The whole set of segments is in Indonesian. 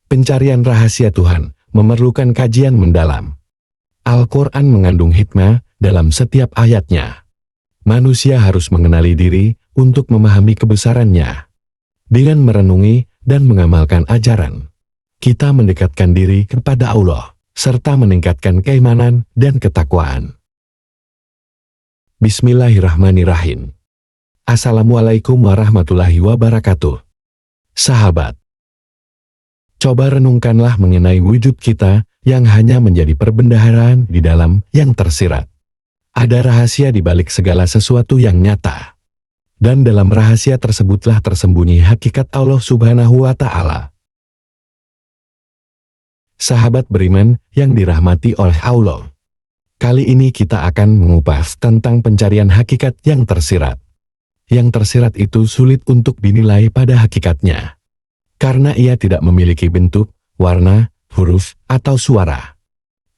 Pencarian rahasia Tuhan memerlukan kajian mendalam. Al-Quran mengandung hikmah dalam setiap ayatnya. Manusia harus mengenali diri untuk memahami kebesarannya. Dengan merenungi dan mengamalkan ajaran, kita mendekatkan diri kepada Allah, serta meningkatkan keimanan dan ketakwaan. Bismillahirrahmanirrahim. Assalamualaikum warahmatullahi wabarakatuh. Sahabat, coba renungkanlah mengenai wujud kita yang hanya menjadi perbendaharaan di dalam yang tersirat. Ada rahasia di balik segala sesuatu yang nyata. Dan dalam rahasia tersebutlah tersembunyi hakikat Allah Subhanahu wa Ta'ala. Sahabat beriman yang dirahmati oleh Allah, kali ini kita akan mengupas tentang pencarian hakikat yang tersirat. Yang tersirat itu sulit untuk dinilai pada hakikatnya, karena ia tidak memiliki bentuk, warna, huruf, atau suara.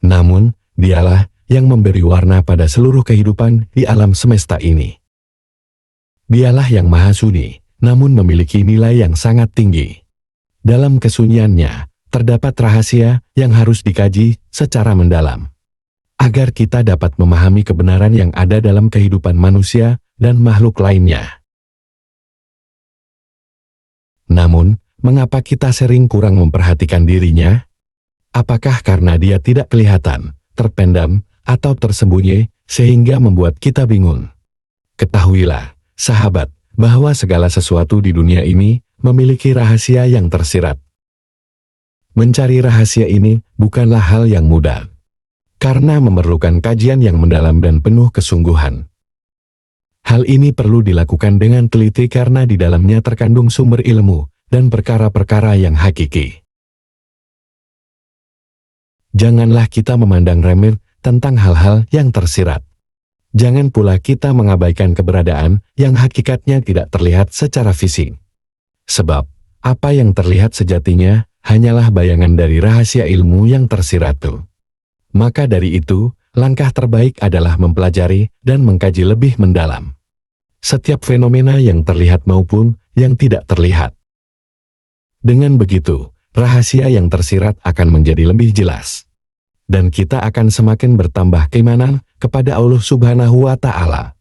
Namun, dialah yang memberi warna pada seluruh kehidupan di alam semesta ini. Dialah yang maha sunyi, namun memiliki nilai yang sangat tinggi. Dalam kesunyiannya, terdapat rahasia yang harus dikaji secara mendalam, agar kita dapat memahami kebenaran yang ada dalam kehidupan manusia dan makhluk lainnya. Namun, mengapa kita sering kurang memperhatikan dirinya? Apakah karena dia tidak kelihatan, terpendam, atau tersembunyi, sehingga membuat kita bingung? Ketahuilah, sahabat, bahwa segala sesuatu di dunia ini memiliki rahasia yang tersirat. Mencari rahasia ini bukanlah hal yang mudah, karena memerlukan kajian yang mendalam dan penuh kesungguhan. Hal ini perlu dilakukan dengan teliti karena di dalamnya terkandung sumber ilmu dan perkara-perkara yang hakiki. Janganlah kita memandang remeh tentang hal-hal yang tersirat. Jangan pula kita mengabaikan keberadaan yang hakikatnya tidak terlihat secara fisik. Sebab, apa yang terlihat sejatinya hanyalah bayangan dari rahasia ilmu yang tersirat itu. Maka dari itu, langkah terbaik adalah mempelajari dan mengkaji lebih mendalam setiap fenomena yang terlihat maupun yang tidak terlihat. Dengan begitu, rahasia yang tersirat akan menjadi lebih jelas. Dan kita akan semakin bertambah keimanan kepada Allah Subhanahu wa Ta'ala.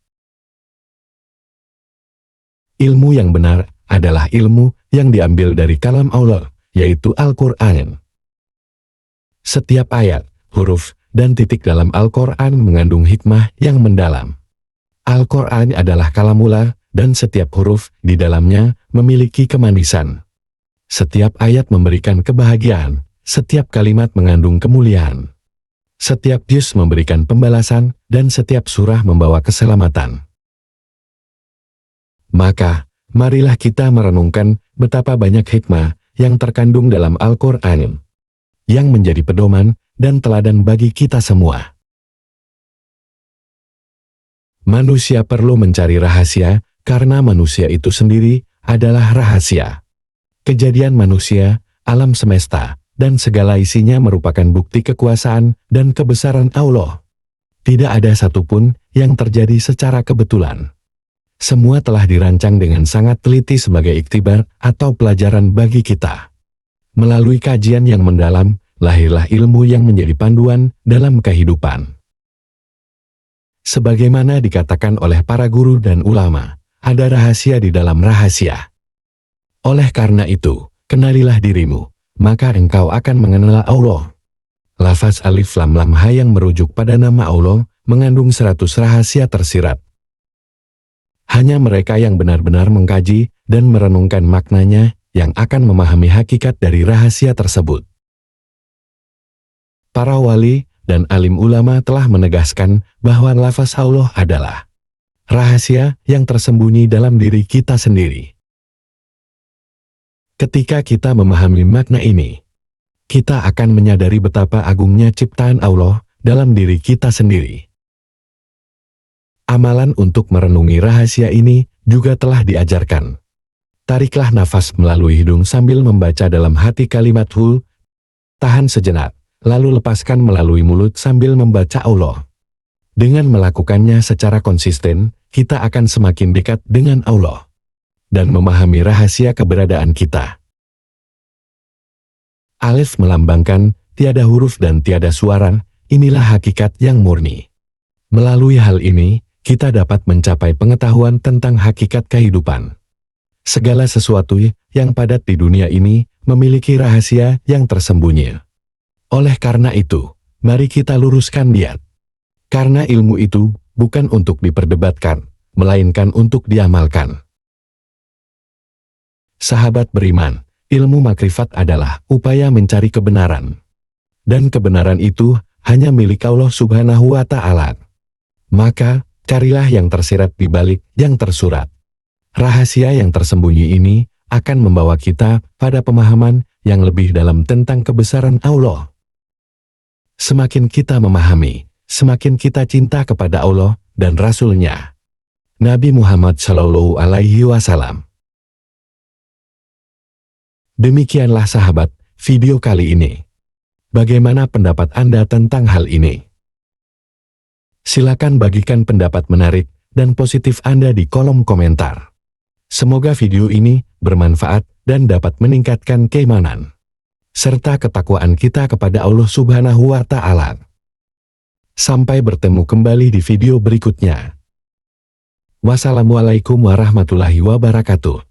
Ilmu yang benar adalah ilmu yang diambil dari kalam Allah, yaitu Al-Quran. Setiap ayat, huruf, dan titik dalam Al-Quran mengandung hikmah yang mendalam. Al-Quran adalah kalamullah, dan setiap huruf di dalamnya memiliki kemanisan. Setiap ayat memberikan kebahagiaan, setiap kalimat mengandung kemuliaan. Setiap juz memberikan pembalasan, dan setiap surah membawa keselamatan. Maka, marilah kita merenungkan betapa banyak hikmah yang terkandung dalam Al-Quran, yang menjadi pedoman dan teladan bagi kita semua. Manusia perlu mencari rahasia, karena manusia itu sendiri adalah rahasia. Kejadian manusia, alam semesta, dan segala isinya merupakan bukti kekuasaan dan kebesaran Allah. Tidak ada satupun yang terjadi secara kebetulan. Semua telah dirancang dengan sangat teliti sebagai iktibar atau pelajaran bagi kita. Melalui kajian yang mendalam, lahirlah ilmu yang menjadi panduan dalam kehidupan. Sebagaimana dikatakan oleh para guru dan ulama, ada rahasia di dalam rahasia. Oleh karena itu, kenalilah dirimu, maka engkau akan mengenal Allah. Lafaz alif lam lam ha yang merujuk pada nama Allah, mengandung 100 rahasia tersirat. Hanya mereka yang benar-benar mengkaji dan merenungkan maknanya, yang akan memahami hakikat dari rahasia tersebut. Para wali dan alim ulama telah menegaskan bahwa lafaz Allah adalah rahasia yang tersembunyi dalam diri kita sendiri. Ketika kita memahami makna ini, kita akan menyadari betapa agungnya ciptaan Allah dalam diri kita sendiri. Amalan untuk merenungi rahasia ini juga telah diajarkan. Tariklah nafas melalui hidung sambil membaca dalam hati kalimat hul, tahan sejenak, lalu lepaskan melalui mulut sambil membaca Allah. Dengan melakukannya secara konsisten, kita akan semakin dekat dengan Allah dan memahami rahasia keberadaan kita. Alif melambangkan tiada huruf dan tiada suara, inilah hakikat yang murni. Melalui hal ini, kita dapat mencapai pengetahuan tentang hakikat kehidupan. Segala sesuatu yang padat di dunia ini memiliki rahasia yang tersembunyi. Oleh karena itu, mari kita luruskan niat. Karena ilmu itu bukan untuk diperdebatkan, melainkan untuk diamalkan. Sahabat beriman, ilmu makrifat adalah upaya mencari kebenaran. Dan kebenaran itu hanya milik Allah Subhanahu wa Ta'ala. Maka, carilah yang tersirat di balik yang tersurat. Rahasia yang tersembunyi ini akan membawa kita pada pemahaman yang lebih dalam tentang kebesaran Allah. Semakin kita memahami, semakin kita cinta kepada Allah dan Rasul-Nya, Nabi Muhammad Shallallahu Alaihi Wasallam. Demikianlah sahabat, video kali ini. Bagaimana pendapat Anda tentang hal ini? Silakan bagikan pendapat menarik dan positif Anda di kolom komentar. Semoga video ini bermanfaat dan dapat meningkatkan keimanan serta ketakwaan kita kepada Allah Subhanahu wa Ta'ala. Sampai bertemu kembali di video berikutnya. Wassalamualaikum warahmatullahi wabarakatuh.